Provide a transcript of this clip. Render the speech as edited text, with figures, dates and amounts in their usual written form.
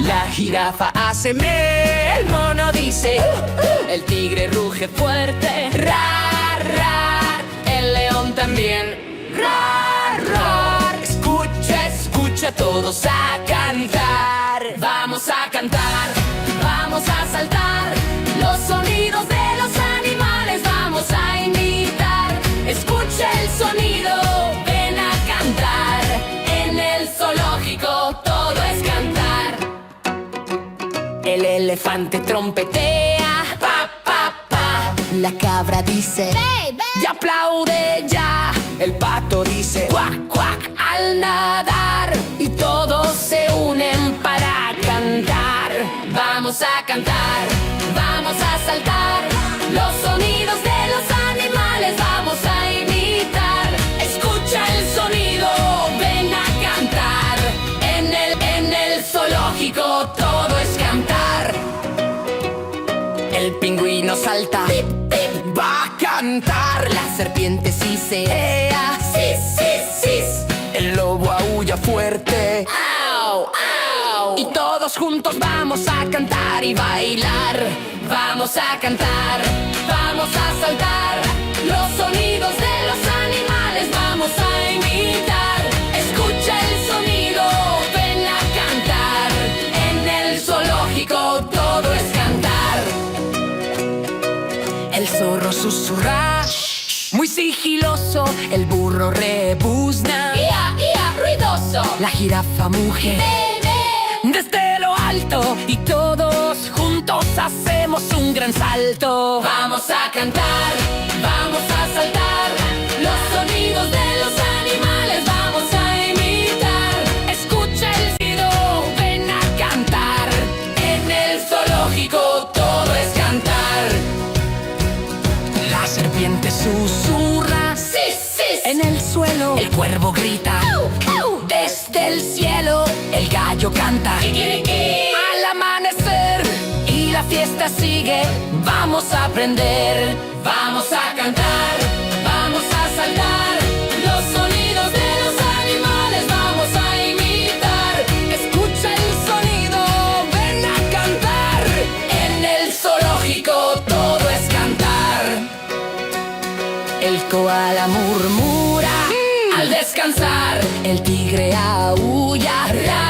La jirafa hace me, el mono dice el tigre ruge fuerte, rar, rar. El león también, rar, rar. Escucha, escucha, todos a cantar. Vamos a cantar, vamos a saltar. Los sonidos de los animales vamos a imitar. Escucha el sonido, ven a cantar. En el zoológico todo es cantar. El elefante trompetea, pa, pa, pa. La cabra dice, ¡Ve, ve! y aplaude ya. El pato dice, cuac, cuac, al nadar. Y todos se unen para cantar. Vamos a cantar, vamos a saltar. Los sonidos de los animales vamos a imitar. Escucha el sonido, ven a cantar. En el zoológico todo es cantar. El pingüino salta, pip, pip, va a cantar. La serpiente sí se ea, sis, sis, sis. El lobo aúlla fuerte, au, au. Y todos juntos vamos a cantar y bailar. Vamos a cantar, vamos a saltar. Los sonidos de los animales vamos a imitar. Escucha el sonido, ven a cantar. En el zoológico todo es cantar. El zorro susurra, muy sigiloso. El burro rebuzna, ¡Ia, ia! ¡Ruidoso! la jirafa muge ¡Ve, ve! desde lo alto. Y todos juntos hacemos un gran salto. Vamos a cantar, vamos a saltar. Los sonidos de los animales vamos a imitar. Escucha el sonido, ven a cantar. En el zoológico todo es cantar. La serpiente susurra, ¡Sis, sis! en el suelo. El cuervo grita, ¡Au, au! desde el cielo. El gallo canta, ¡Kikiriki! al amanecer. Y la fiesta sigue, vamos a aprender. Vamos a cantar, vamos a saltar. Los sonidos de los animales vamos a imitar. Escucha el sonido, ven a cantar. En el zoológico todo es cantar. El koala murmura al descansar. El tigre aúlla, ra,